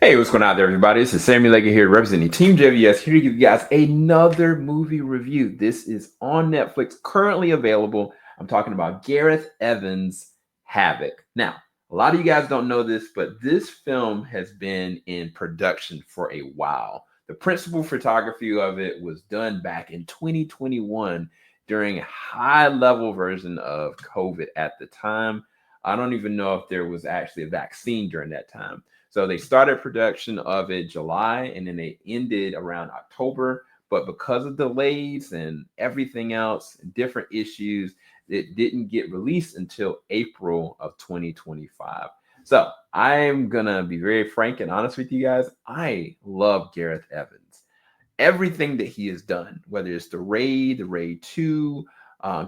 Hey, what's going on there, everybody? This is Sammy Leggett here, representing TeamJVS, here to give you guys another movie review. This is on Netflix, currently available. I'm talking about Gareth Evans' Havoc. Now, a lot of you guys don't know this, but this film has been in production for a while. The principal photography of it was done back in 2021 during a high-level version of COVID at the time. I don't even know if there was actually a vaccine during that time. So they started production of it July and then they ended around October. But because of delays and everything else, different issues, it didn't get released until April of 2025. So I'm going to be very frank and honest with you guys. I love Gareth Evans. Everything that he has done, whether it's the Raid 2,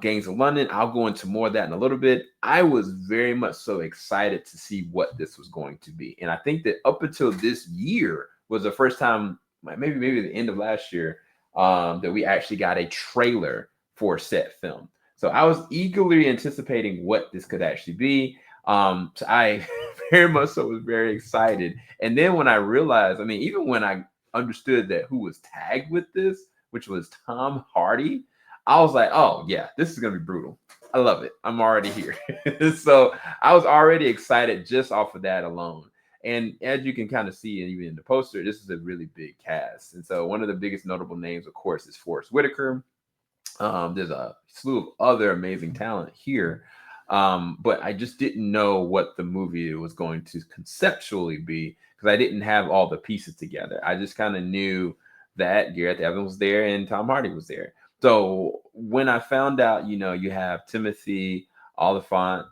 Gangs of London. I'll go into more of that in a little bit. I was very much so excited to see what this was going to be. And I think that up until this year was the first time, maybe the end of last year, that we actually got a trailer for set film. So I was eagerly anticipating what this could actually be. So I very much so was very excited. And then when I realized, even when I understood that who was tagged with this, which was Tom Hardy, I was like, oh, yeah, this is going to be brutal. I love it. I'm already here. So I was already excited just off of that alone. And as you can kind of see, and even in the poster, this is a really big cast. And so one of the biggest notable names, of course, is Forrest Whitaker. There's a slew of other amazing talent here. But I just didn't know what the movie was going to conceptually be because I didn't have all the pieces together. I just kind of knew that Gareth Evans was there and Tom Hardy was there. So when I found out, you have Timothy Oliphant,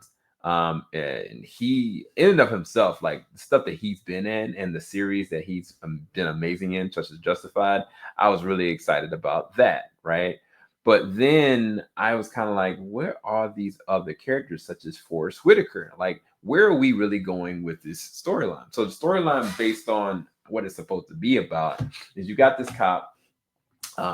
and he in and of himself, like the stuff that he's been in and the series that he's been amazing in, such as Justified, I was really excited about that, right? But then I was kind of like, where are these other characters, such as Forrest Whitaker? Like, where are we really going with this storyline? So the storyline, based on what it's supposed to be about, is you got this cop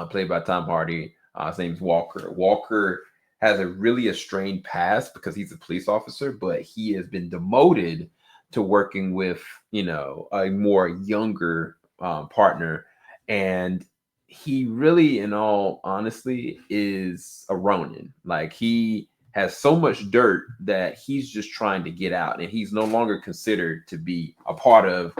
played by Tom Hardy. His name's Walker. Walker has a really estranged past because he's a police officer, but he has been demoted to working with, a more younger partner. And he really, in all honesty, is a Ronin. Like, he has so much dirt that he's just trying to get out, and he's no longer considered to be a part of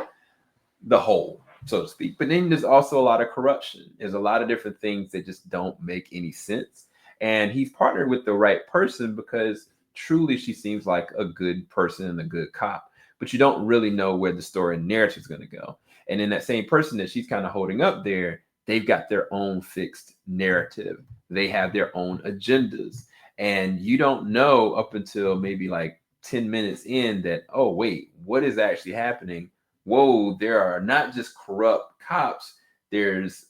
the whole, so to speak. But then there's also a lot of corruption. There's a lot of different things that just don't make any sense. And he's partnered with the right person because truly she seems like a good person and a good cop. But you don't really know where the story and narrative is going to go. And then that same person that she's kind of holding up there, they've got their own fixed narrative. They have their own agendas. And you don't know up until maybe like 10 minutes in that, oh, wait, what is actually happening? Whoa, there are not just corrupt cops. There's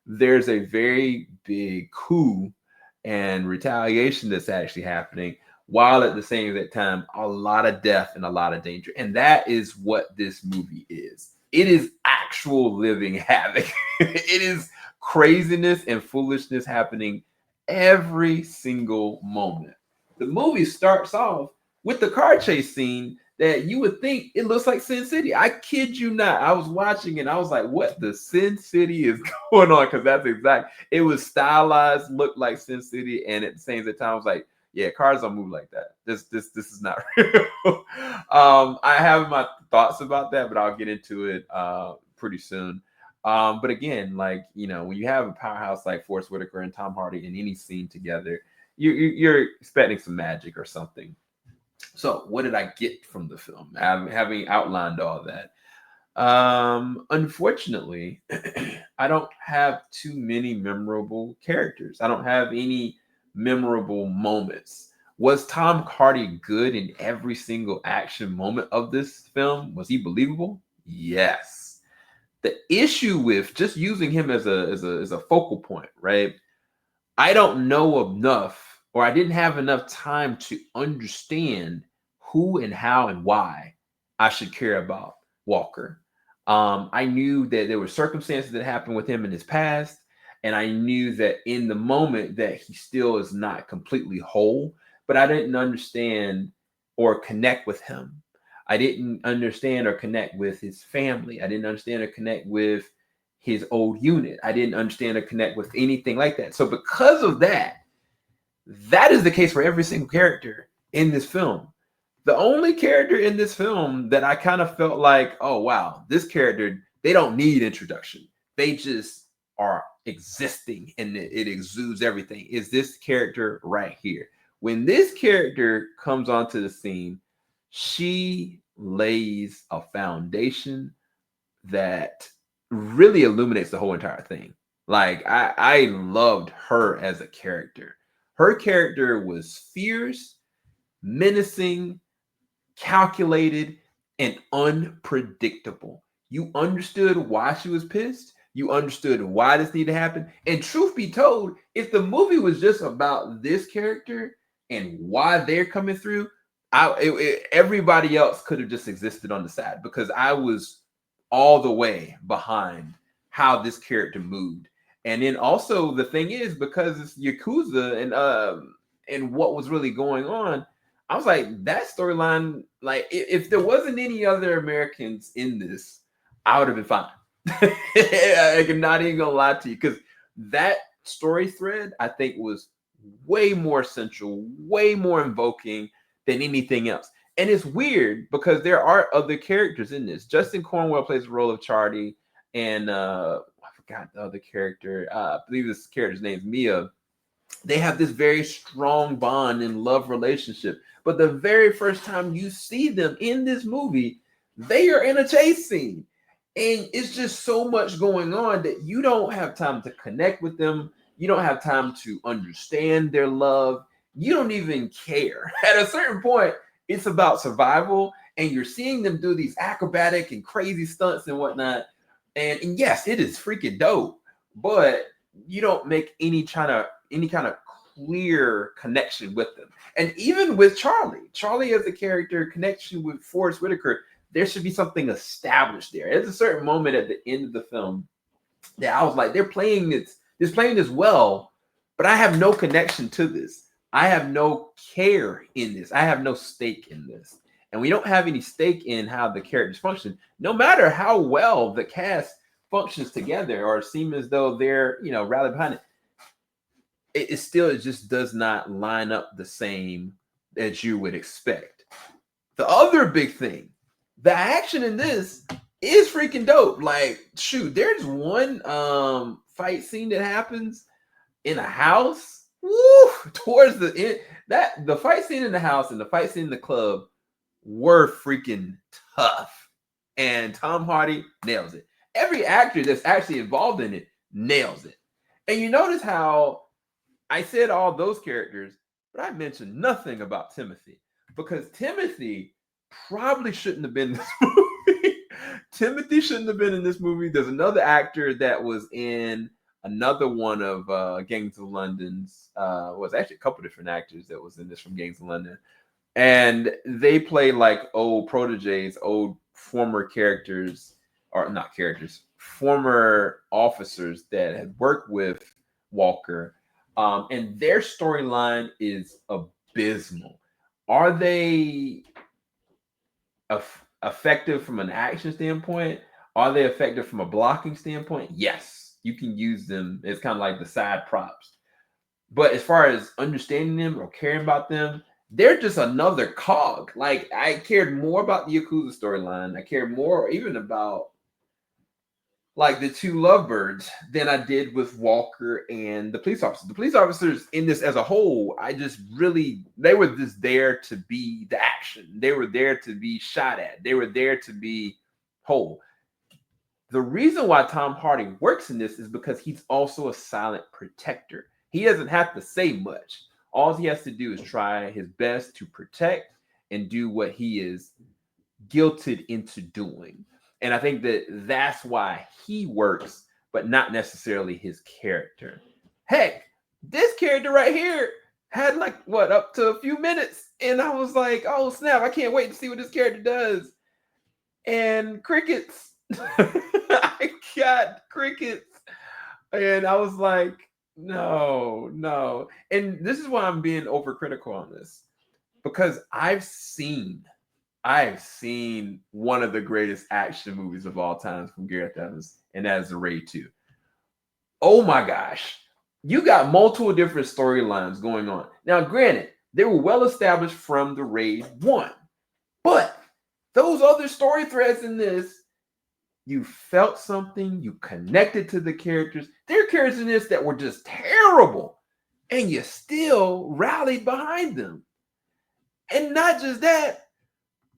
there's a very big coup and retaliation that's actually happening, while at the same time a lot of death and a lot of danger. And that is what this movie is. It is actual living havoc. It is craziness and foolishness happening every single moment. The movie starts off with the car chase scene that you would think it looks like Sin City. I kid you not. I was watching and I was like, what the Sin City is going on? Because that's exact. It was stylized, looked like Sin City, and at the same time, I was like, yeah, cars don't move like that. This is not real. I have my thoughts about that, but I'll get into it pretty soon. But again, like, when you have a powerhouse like Forrest Whitaker and Tom Hardy in any scene together, you're expecting some magic or something. So what did I get from the film? Having outlined all that. Unfortunately, I don't have too many memorable characters. I don't have any memorable moments. Was Tom Hardy good in every single action moment of this film? Was he believable? Yes. The issue with just using him as a focal point, right? I don't know enough, or I didn't have enough time to understand who and how and why I should care about Walker. I knew that there were circumstances that happened with him in his past, and I knew that in the moment that he still is not completely whole, but I didn't understand or connect with him. I didn't understand or connect with his family. I didn't understand or connect with his old unit. I didn't understand or connect with anything like that. So because of that, that is the case for every single character in this film. The only character in this film that I kind of felt like, oh, wow, this character, they don't need introduction. They just are existing and it exudes everything, is this character right here. When this character comes onto the scene, she lays a foundation that really illuminates the whole entire thing. Like I loved her as a character. Her character was fierce, menacing, calculated, and unpredictable. You understood why she was pissed. You understood why this needed to happen. And truth be told, if the movie was just about this character and why they're coming through, everybody else could have just existed on the side because I was all the way behind how this character moved. And then also the thing is, because it's Yakuza and what was really going on, I was like, that storyline, like if there wasn't any other Americans in this, I would have been fine. I'm not even gonna lie to you, because that story thread I think was way more central, way more invoking than anything else. And it's weird because there are other characters in this. Justin Cornwell plays the role of Charlie, and I forgot the other character. I believe this character's name is Mia. They have this very strong bond and love relationship. But the very first time you see them in this movie, they are in a chase scene. And it's just so much going on that you don't have time to connect with them. You don't have time to understand their love. You don't even care. At a certain point, it's about survival, and you're seeing them do these acrobatic and crazy stunts and whatnot. And yes, it is freaking dope, but you don't make any kind of clear connection with them. And even with Charlie as a character connection with Forrest Whitaker, there should be something established there. There's a certain moment at the end of the film that I was like, they're playing this well, but I have no connection to this. I have no care in this. I have no stake in this. And we don't have any stake in how the characters function, no matter how well the cast functions together or seem as though they're, rallied behind it. It just does not line up the same as you would expect. The other big thing, the action in this is freaking dope. Like, shoot, there's one fight scene that happens in a house. Woo! Towards the end, that the fight scene in the house and the fight scene in the club were freaking tough. And Tom Hardy nails it. Every actor that's actually involved in it nails it. And you notice how I said all those characters, but I mentioned nothing about Timothy, because Timothy probably shouldn't have been in this movie. Timothy shouldn't have been in this movie. There's another actor that was in another one of Gangs of London's. Was actually a couple different actors that was in this from Gangs of London, and they play like old proteges, old former characters, or not characters, former officers that had worked with Walker. And their storyline is abysmal. Are they effective from an action standpoint? Are they effective from a blocking standpoint? Yes, you can use them. It's kind of like the side props. But as far as understanding them or caring about them, they're just another cog. Like, I cared more about the Yakuza storyline. I cared more even about like the two lovebirds than I did with Walker and the police officers. The police officers in this as a whole, they were just there to be the action. They were there to be shot at. They were there to be whole. The reason why Tom Hardy works in this is because he's also a silent protector. He doesn't have to say much. All he has to do is try his best to protect and do what he is guilted into doing. And I think that's why he works, but not necessarily his character. Heck, this character right here had up to a few minutes. And I was like, oh, snap, I can't wait to see what this character does. And crickets. I got crickets. And I was like, no. And this is why I'm being overcritical on this. Because I've seen I've seen one of the greatest action movies of all time from Gareth Evans, and that is The Raid 2. Oh my gosh. You got multiple different storylines going on. Now, granted, they were well established from The Raid 1, but those other story threads in this, you felt something, you connected to the characters. There are characters in this that were just terrible, and you still rallied behind them. And not just that,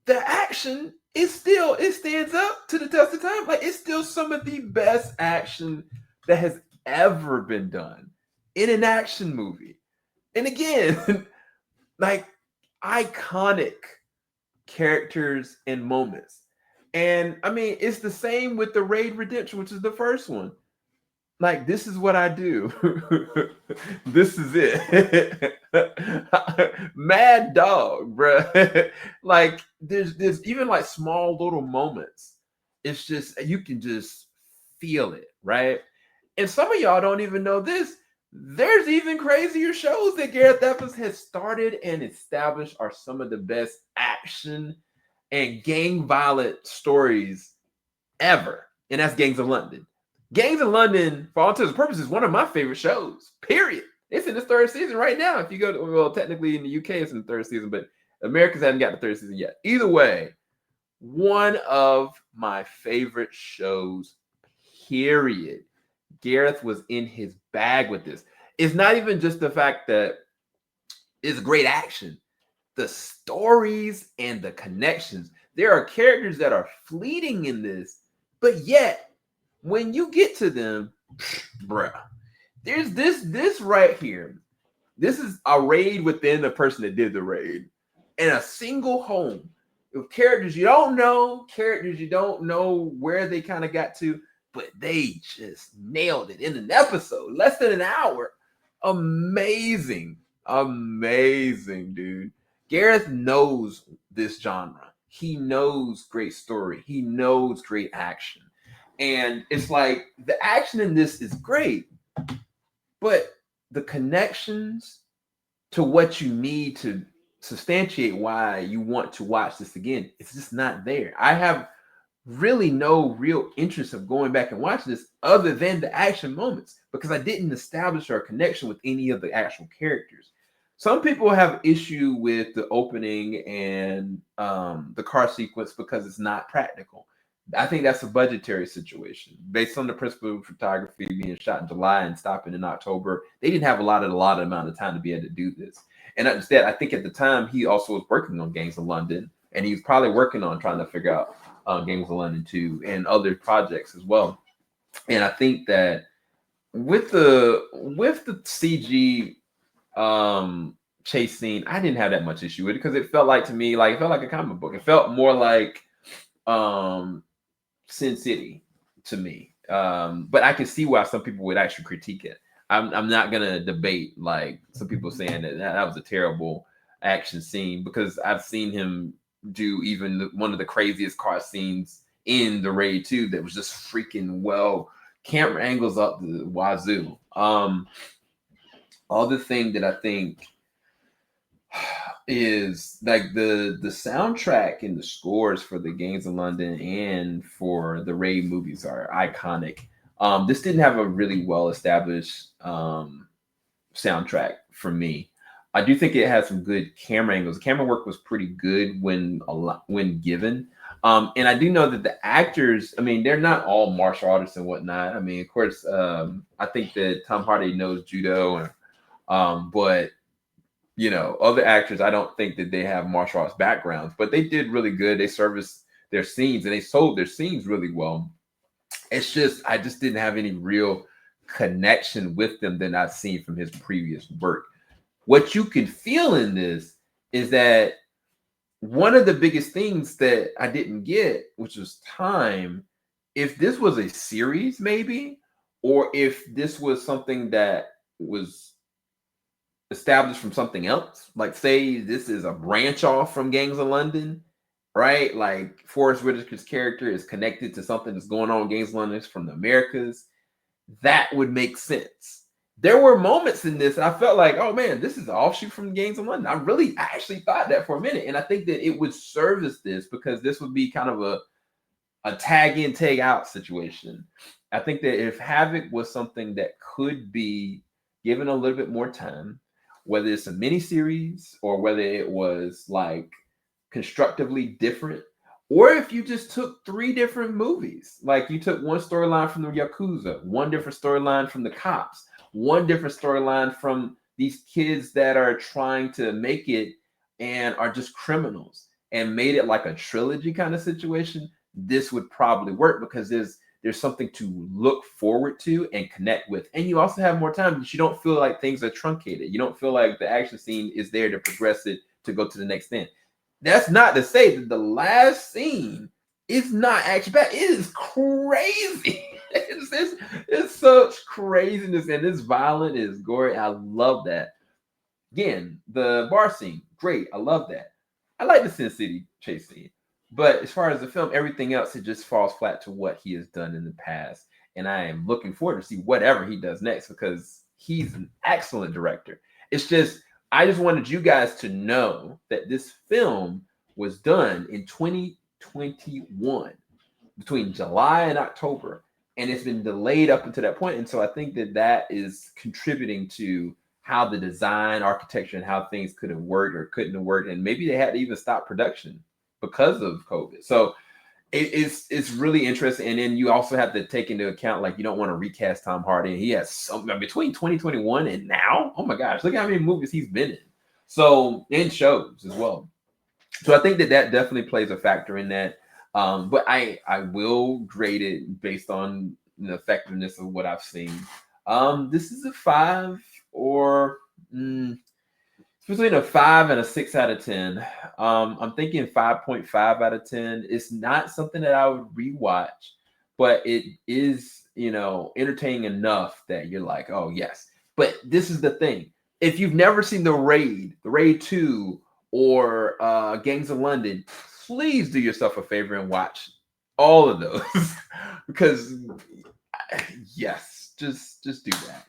the action is still, it stands up to the test of time. Like, it's still some of the best action that has ever been done in an action movie. And again, like, iconic characters and moments. And I mean, it's the same with the Raid Redemption, which is the first one. Like, this is what I do. This is it. Mad dog, bruh. Like, there's even like small little moments. It's just, you can just feel it, right? And some of y'all don't even know this. There's even crazier shows that Gareth Evans has started and established are some of the best action and gang violent stories ever. And that's Gangs of London. Gangs of London, for all intents and purposes, is one of my favorite shows, period. It's in its third season right now. If you go to, well, technically in the UK, it's in the third season, but Americans haven't got the third season yet. Either way, one of my favorite shows, period. Gareth was in his bag with this. It's not even just the fact that it's great action. The stories and the connections. There are characters that are fleeting in this, but yet when you get to them, bruh, there's this right here. This is a raid within the person that did the raid, and a single home of characters you don't know where they kind of got to, but they just nailed it in an episode, less than an hour. Amazing, dude. Gareth knows this genre. He knows great story. He knows great action. And it's like the action in this is great, but the connections to what you need to substantiate why you want to watch this again, it's just not there. I have really no real interest of going back and watching this other than the action moments because I didn't establish a connection with any of the actual characters. Some people have issue with the opening and the car sequence because it's not practical. I think that's a budgetary situation based on the principle of photography being shot in July and stopping in October. They didn't have a lot amount of time to be able to do this. And instead, I think at the time he also was working on Gangs of London, and he was probably working on trying to figure out Gangs of London 2 and other projects as well. And I think that with the CG chase scene, I didn't have that much issue with it because it felt like to me like it felt like a comic book. It felt more like Sin City to me. But I can see why some people would actually critique it. I'm not gonna debate like some people saying that was a terrible action scene because I've seen him do even one of the craziest car scenes in the Raid 2 that was just freaking well, camera angles up the wazoo. Other thing that I think is like the soundtrack and the scores for the Gangs of London and for the Raid movies are iconic. This didn't have a really well established soundtrack for me. I do think it had some good camera angles. The camera work was pretty good when given. And I do know that the actors, I mean, they're not all martial artists and whatnot. I mean, of course, I think that Tom Hardy knows judo, and but you know, other actors, I don't think that they have martial arts backgrounds, but they did really good. They serviced their scenes and they sold their scenes really well. It's just, I just didn't have any real connection with them that I've seen from his previous work. What you can feel in this is that one of the biggest things that I didn't get, which was time, if this was a series maybe, or if this was something that was established from something else, like say this is a branch off from Gangs of London, right? Like Forrest Whitaker's character is connected to something that's going on in Gangs of London from the Americas. That would make sense. there were moments in this, and I felt like, oh man, this is an offshoot from the Gangs of London. I actually thought that for a minute, and I think that it would service this because this would be kind of a tag in, tag out situation. I think that if Havoc was something that could be given a little bit more time, whether it's a mini series or whether it was like constructively different, or if you just took 3 different movies, like you took one storyline from the Yakuza, one different storyline from the cops, one different storyline from these kids that are trying to make it and are just criminals, and made it like a trilogy kind of situation, this would probably work because there's something to look forward to and connect with. And you also have more time, but you don't feel like things are truncated. You don't feel like the action scene is there to progress it to go to the next thing. That's not to say that the last scene is not action bad. It is crazy. It's such craziness, and it's violent, it's gory. I love that. Again, the bar scene, great. I love that. I like the Sin City chase scene. But as far as the film, everything else, it just falls flat to what he has done in the past. And I am looking forward to see whatever he does next because he's an excellent director. It's just, I just wanted you guys to know that this film was done in 2021 between July and October, and it's been delayed up until that point. And so I think that that is contributing to how the design, architecture, and how things could have worked or couldn't have worked. And maybe they had to even stop production because of COVID. So it's really interesting. And then you also have to take into account, like, you don't want to recast Tom Hardy. And he has something between 2021 and now. Oh my gosh, look how many movies he's been in. So, and shows as well. So I think that that definitely plays a factor in that. But I will grade it based on the effectiveness of what I've seen. This is a 5 or between a 5 and a 6 out of 10. I'm thinking 5.5 out of 10. It's not something that I would rewatch, but it is, entertaining enough that you're like, oh yes. But this is the thing. If you've never seen The Raid 2, or Gangs of London, please do yourself a favor and watch all of those because yes, just do that.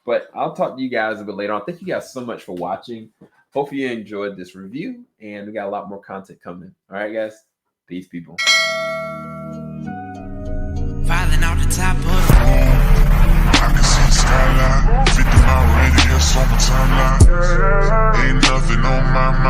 But I'll talk to you guys a bit later on. Thank you guys so much for watching. Hopefully you enjoyed this review, and we got a lot more content coming. All right, guys. Peace, people. Filing out the top of I can see the skyline, 50 mile radius on my timeline. Ain't nothing on my mind.